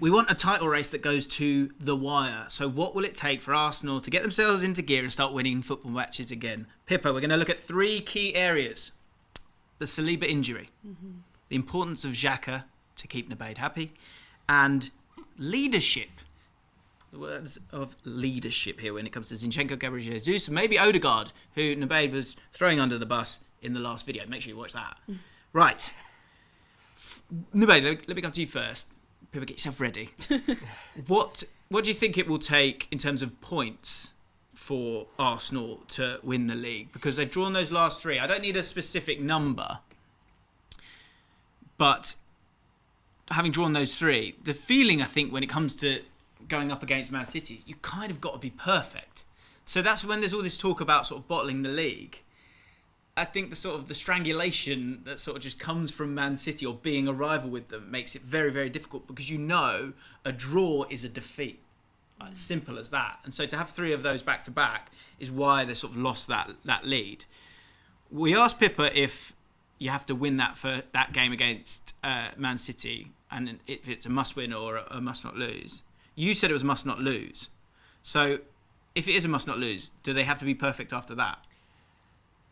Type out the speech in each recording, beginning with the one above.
We want a title race that goes to the wire. So what will it take for Arsenal to get themselves into gear and start winning football matches again? Pippa, we're going to look at 3 key areas. The Saliba injury, the importance of Xhaka to keep Nubaid happy, and leadership. The words of leadership here when it comes to Zinchenko, Gabriel Jesus, and maybe Odegaard, who Nubaid was throwing under the bus in the last video. Make sure you watch that. Right. Nubaid, let me come to you first. Pippa, get yourself ready. What do you think it will take in terms of points for Arsenal to win the league? Because they've drawn those last 3. I don't need a specific number, but having drawn those 3, the feeling, I think, when it comes to going up against Man City, you kind of got to be perfect. So that's when there's all this talk about sort of bottling the league. I think the strangulation that sort of just comes from Man City or being a rival with them makes it very, very difficult, because you know a draw is a defeat. It's simple as that. And so to have 3 of those back to back is why they sort of lost that lead. We asked Pippa if you have to win that game against Man City, and if it's a must win or a must not lose. You said it was a must not lose. So if it is a must not lose, do they have to be perfect after that?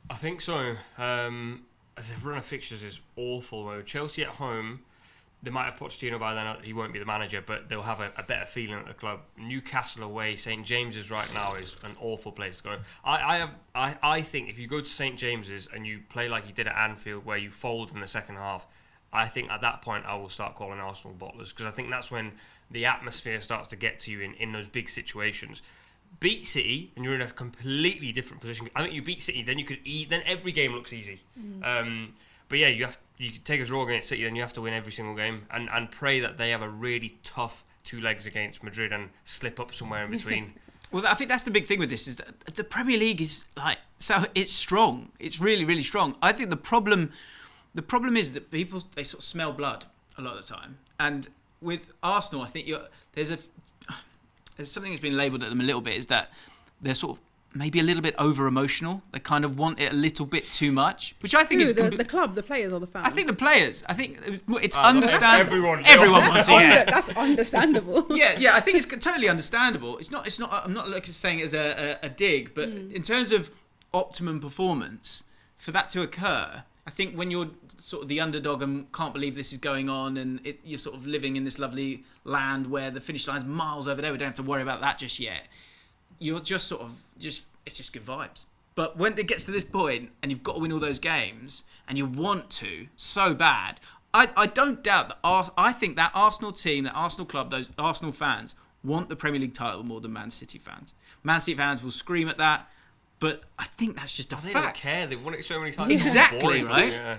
I think so. As the run of fixtures is awful. Though. Chelsea at home, they might have Pochettino by then. He won't be the manager, but they'll have a better feeling at the club. Newcastle away, St James's right now is an awful place to go. I think if you go to St James's and you play like you did at Anfield, where you fold in the second half, I think at that point I will start calling Arsenal bottlers, because I think that's when the atmosphere starts to get to you in those big situations. Beat City and you're in a completely different position. I think you beat City, then you could then every game looks easy. But yeah, you take a draw against City, then you have to win every single game and pray that they have a really tough 2 legs against Madrid and slip up somewhere in between. Well, I think that's the big thing with this, is that the Premier League is it's strong. It's really, really strong. I think the problem is that people, they sort of smell blood a lot of the time. And with Arsenal, I think there's something that's been labelled at them a little bit, is that they're sort of maybe a little bit over-emotional. They kind of want it a little bit too much, which I think is... The club, the players or the fans? I think the players. I think it's understandable. Everyone wants it. That's understandable. Yeah, I think it's totally understandable. It's not. I'm not saying it as a dig, but in terms of optimum performance, for that to occur, I think when you're sort of the underdog and can't believe this is going on, and you're sort of living in this lovely land where the finish line's miles over there, we don't have to worry about that just yet. You're just sort of it's just good vibes. But when it gets to this point and you've got to win all those games and you want to so bad, I don't doubt that. I think that Arsenal team, that Arsenal club, those Arsenal fans want the Premier League title more than Man City fans. Man City fans will scream at that, but I think that's just a fact. They don't care. They've won it so many times. Exactly, right? Yeah.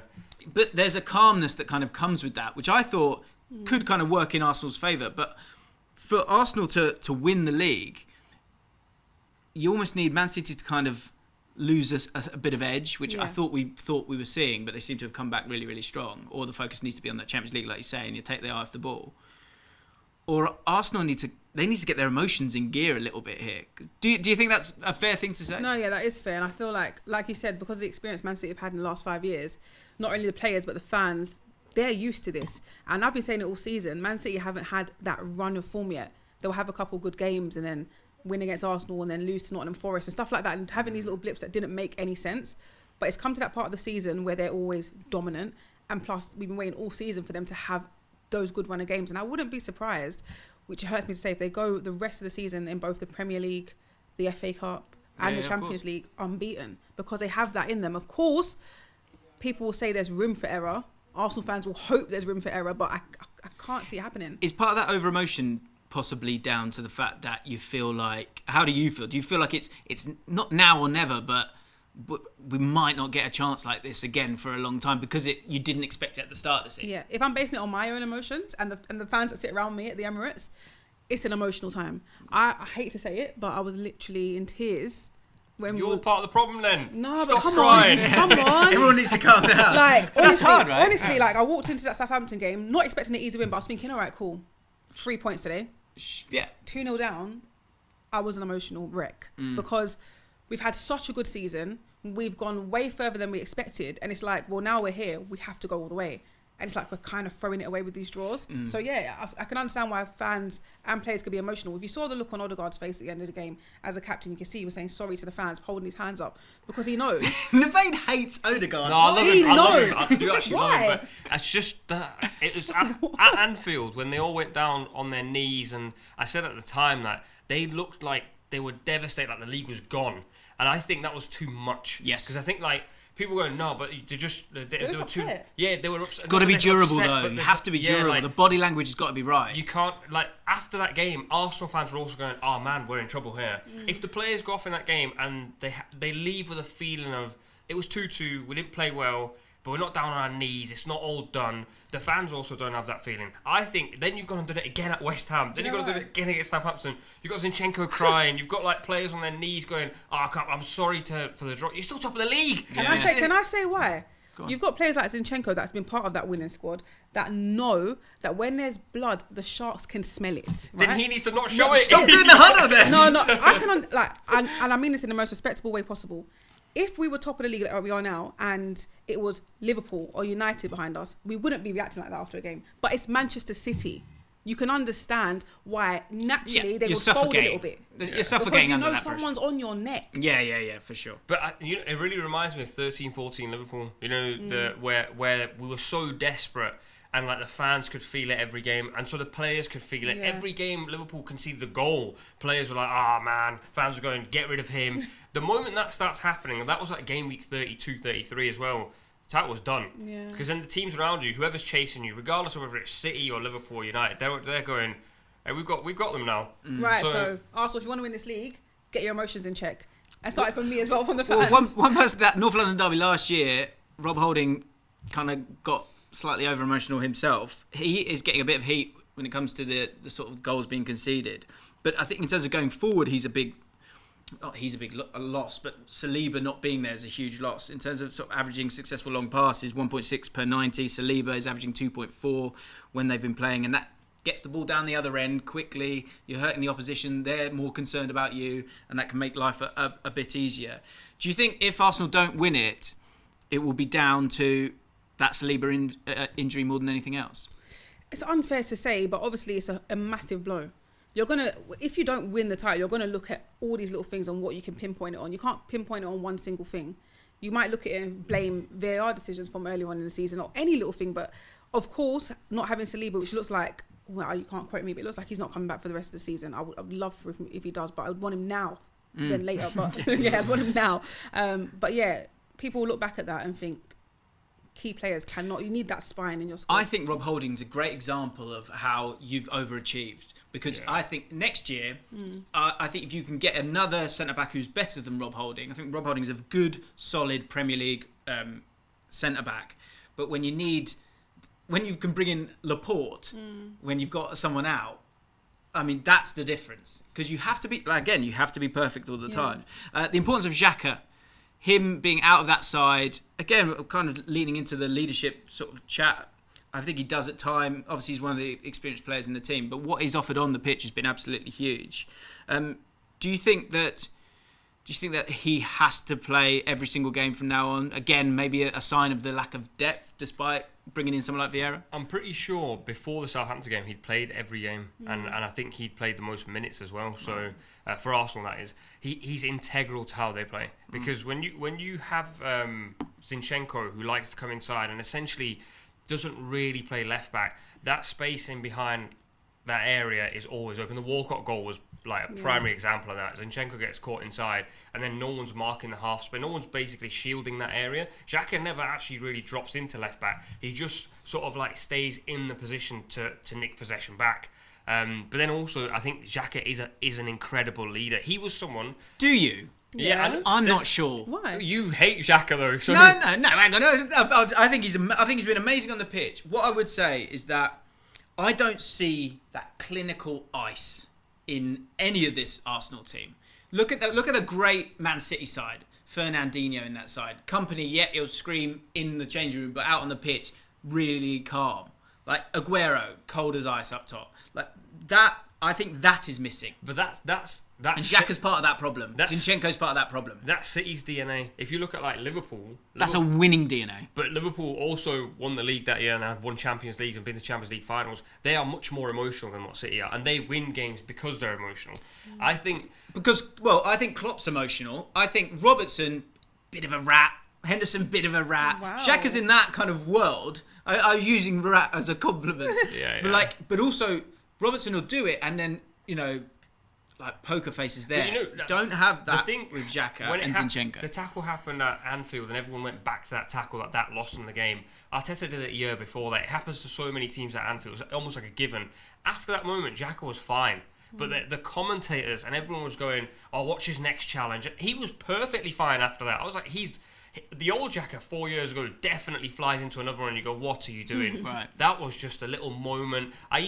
But there's a calmness that kind of comes with that, which I thought could kind of work in Arsenal's favour. But for Arsenal to win the league, you almost need Man City to kind of lose a bit of edge, which I thought we were seeing, but they seem to have come back really, really strong. Or the focus needs to be on the Champions League, like you say, and you take the eye off the ball. Or Arsenal need to get their emotions in gear a little bit here. Do you think that's a fair thing to say? No, yeah, that is fair. And I feel like you said, because of the experience Man City have had in the last 5 years, not only the players but the fans, they're used to this. And I've been saying it all season, Man City haven't had that run of form yet. They'll have a couple good games and then win against Arsenal and then lose to Nottingham Forest and stuff like that, and having these little blips that didn't make any sense. But it's come to that part of the season where they're always dominant, and plus we've been waiting all season for them to have those good run of games. And I wouldn't be surprised, which hurts me to say, if they go the rest of the season in both the Premier League, the FA Cup and the Champions League unbeaten, because they have that in them. Of course, people will say there's room for error. Arsenal fans will hope there's room for error, but I can't see it happening. Is part of that over-emotion possibly down to the fact that you feel like... How do you feel? Do you feel like it's not now or never, but we might not get a chance like this again for a long time because you didn't expect it at the start of the season? Yeah, if I'm basing it on my own emotions and the fans that sit around me at the Emirates, it's an emotional time. I hate to say it, but I was literally in tears when You're part of the problem then. No, Stop but come crying. on, come on. Everyone needs to calm down. Like, honestly, that's hard, right? Honestly, like I walked into that Southampton game not expecting an easy win, but I was thinking, all right, cool, 3 points today. Yeah. 2-0 down. I was an emotional wreck because we've had such a good season. We've gone way further than we expected, and it's like, well, now we're here. We have to go all the way. and it's like we're kind of throwing it away with these draws. So yeah, I can understand why fans and players could be emotional. If you saw the look on Odegaard's face at the end of the game as a captain, you can see he was saying sorry to the fans, holding his hands up because he knows. Nubaid hates Odegaard. No, I love him. I love him. I do actually love Why? him. But it's just that it was at Anfield when they all went down on their knees, and I said at the time that they looked like they were devastated, like the league was gone, and I think that was too much. Yes, because I think like. People going, no, but they were too. Yeah, they were upset. Got to be durable upset, though. You have to be durable. Like, the body language has got to be right. You can't like after that game. Arsenal fans were also going, oh man, we're in trouble here. If the players go off in that game and they leave with a feeling of it was 2-2, we didn't play well, but we're not down on our knees. It's not all done. The fans also don't have that feeling. I think then you've gone and done it again at West Ham. Then you've got to do it again against Southampton. You've got Zinchenko crying. You've got like players on their knees going, "Oh, I'm sorry for the draw." You're still top of the league. Can I say why? You've got players like Zinchenko that's been part of that winning squad that know that when there's blood, the Sharks can smell it. Right? Then he needs to not show it. Stop doing the huddle then. No, I can and I mean this in the most respectable way possible. If we were top of the league like we are now and it was Liverpool or United behind us, we wouldn't be reacting like that after a game. But it's Manchester City. You can understand why naturally they would fold a little bit. You're suffocating under that because someone's on your neck. Yeah, for sure. But it really reminds me of 13-14 Liverpool. You know, where we were so desperate and like the fans could feel it every game, and so the players could feel it. Every game Liverpool conceded a goal, players were like, "Oh man," fans were going, "Get rid of him." The moment that starts happening, and that was like game week 32, 33 as well, the title was done. Because then the teams around you, whoever's chasing you, regardless of whether it's City or Liverpool or United, they're going, "Hey, we've got them now." Right. So Arsenal, if you want to win this league, get your emotions in check. And started from me as well, from the fans. Well, one person that North London derby last year, Rob Holding kind of got slightly over emotional himself. He is getting a bit of heat when it comes to the sort of goals being conceded. But I think in terms of going forward, he's a big loss. But Saliba not being there is a huge loss. In terms of sort of averaging successful long passes, 1.6 per 90. Saliba is averaging 2.4 when they've been playing, and that gets the ball down the other end quickly. You're hurting the opposition. They're more concerned about you, and that can make life a bit easier. Do you think if Arsenal don't win it, it will be down to that Saliba injury more than anything else? It's unfair to say, but obviously it's a massive blow. If you don't win the title, you're gonna look at all these little things and what you can pinpoint it on. You can't pinpoint it on one single thing. You might look at it and blame VAR decisions from earlier on in the season or any little thing, but of course, not having Saliba, which looks like, well, you can't quote me, but it looks like he's not coming back for the rest of the season. I would love for if he does, but I would want him now than later. But yeah, I'd want him now. But yeah, people will look back at that and think, key players cannot. You need that spine in your squad. I think Rob Holding's a great example of how you've overachieved, because I think next year, I think if you can get another centre back who's better than Rob Holding, I think Rob Holding is a good, solid Premier League centre back. But when you can bring in Laporte, when you've got someone out, I mean that's the difference, because you have to be perfect all the time. The importance of Xhaka. Him being out of that side, again, kind of leaning into the leadership sort of chat, I think he does at time. Obviously, he's one of the experienced players in the team, but what he's offered on the pitch has been absolutely huge. Do you think that he has to play every single game from now on? Again, maybe a sign of the lack of depth, despite bringing in someone like Vieira? I'm pretty sure before the Southampton game, he'd played every game, and I think he'd played the most minutes as well. So for Arsenal, that is, he's integral to how they play. Because when you have Zinchenko, who likes to come inside and essentially doesn't really play left back, that space in behind that area is always open. The Walcott goal was like a primary example of that. Zinchenko gets caught inside and then no one's marking the half space. No one's basically shielding that area. Xhaka never actually really drops into left back. He just sort of like stays in the position to nick possession back. But then also I think Xhaka is an incredible leader. He was someone... Do you? Yeah, I'm not sure. Why? You hate Xhaka though. So. No, hang on. I think he's been amazing on the pitch. What I would say is that I don't see that clinical ice in any of this Arsenal team. Look at a great Man City side. Fernandinho in that side. Company, he'll scream in the changing room, but out on the pitch, really calm. Like Aguero, cold as ice up top. Like that, I think that is missing. But that's And Xhaka's part of that problem. Zinchenko's part of that problem. That's City's DNA. If you look at like Liverpool, That's a winning DNA. But Liverpool also won the league that year and have won Champions Leagues and been to Champions League finals. They are much more emotional than what City are, and they win games because they're emotional. I think I think Klopp's emotional. I think Robertson, bit of a rat. Henderson, bit of a rat. Wow. Xhaka's in that kind of world. I'm using rat as a compliment. Yeah. But also Robertson will do it, and then like poker faces there. Don't have that with Xhaka and Zinchenko. The tackle happened at Anfield and everyone went back to that tackle that lost them the game. Arteta did it a year before that. It happens to so many teams at Anfield. It's almost like a given. After that moment, Xhaka was fine. But the commentators and everyone was going, oh, what's his next challenge? He was perfectly fine after that. I was like, the old Xhaka 4 years ago definitely flies into another one and you go, what are you doing? Right. That was just a little moment. I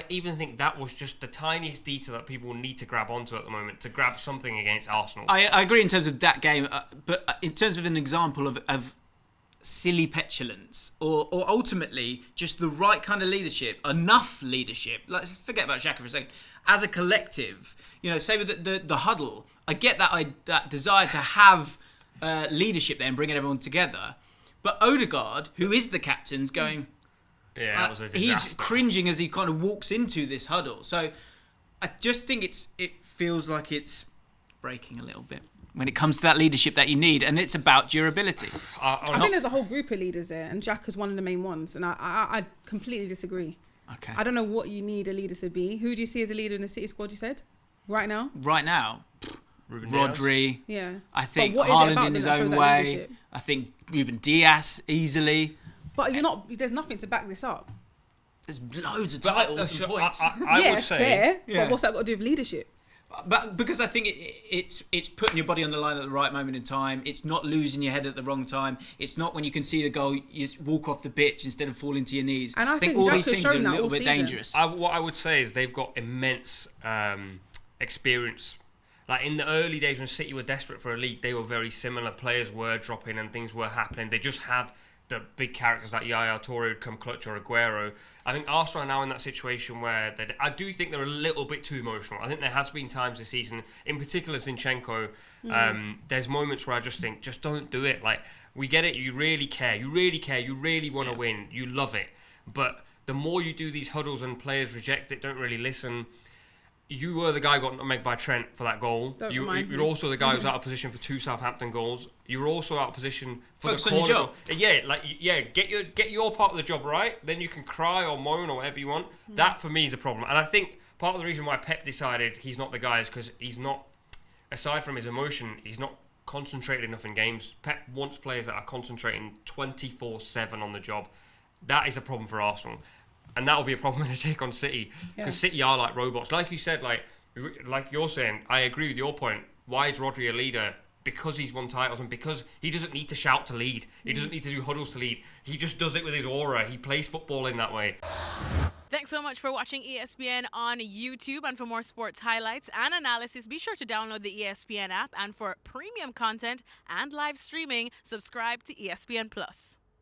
even think that was just the tiniest detail that people need to grab onto at the moment, to grab something against Arsenal. I agree in terms of that game, but in terms of an example of silly petulance or ultimately just the right kind of leadership, enough leadership. Let's forget about Xhaka for a second. As a collective, say with the huddle, I get that desire to have leadership there and bringing everyone together. But Odegaard, who is the captain's going... Yeah, that was a disaster. He's cringing as he kind of walks into this huddle. So I just think it feels like it's breaking a little bit when it comes to that leadership that you need, and it's about durability. I think there's a whole group of leaders there, and Xhaka's one of the main ones, and I completely disagree. Okay. I don't know what you need a leader to be. Who do you see as a leader in the City squad, you said? Right now? Right now, Rodri. Yeah. I think Haaland in his own way. I think Ruben Diaz easily. But there's nothing to back this up. There's loads of titles and points. I would say, fair. Yeah. But what's that got to do with leadership? But because I think it's putting your body on the line at the right moment in time. It's not losing your head at the wrong time. It's not when you concede a goal, you just walk off the pitch instead of falling to your knees. And I think all Xhaka's these things shown are a that little all bit season. dangerous. What I would say is they've got immense experience. Like in the early days when City were desperate for a league, they were very similar. Players were dropping and things were happening. They just had the big characters like Yaya Toure who'd come clutch, or Aguero. I think Arsenal are now in that situation where I do think they're a little bit too emotional. I think there has been times this season, in particular Zinchenko, there's moments where I just think, just don't do it. Like, we get it, you really care, you really want to win, you love it. But the more you do these huddles and players reject it, don't really listen. You were the guy who got nutmegged by Trent for that goal. You're also the guy who's out of position for 2 Southampton goals. You were also out of position for Focus the on corner your job. Get your part of the job right. Then you can cry or moan or whatever you want. That for me is a problem. And I think part of the reason why Pep decided he's not the guy is because he's not, aside from his emotion, he's not concentrated enough in games. Pep wants players that are concentrating 24/7 on the job. That is a problem for Arsenal. And that'll be a problem when they take on City, because City are like robots. Like you said, like you're saying, I agree with your point. Why is Rodri a leader? Because he's won titles and because he doesn't need to shout to lead. He doesn't need to do huddles to lead. He just does it with his aura. He plays football in that way. Thanks so much for watching ESPN on YouTube. And for more sports highlights and analysis, be sure to download the ESPN app. And for premium content and live streaming, subscribe to ESPN Plus.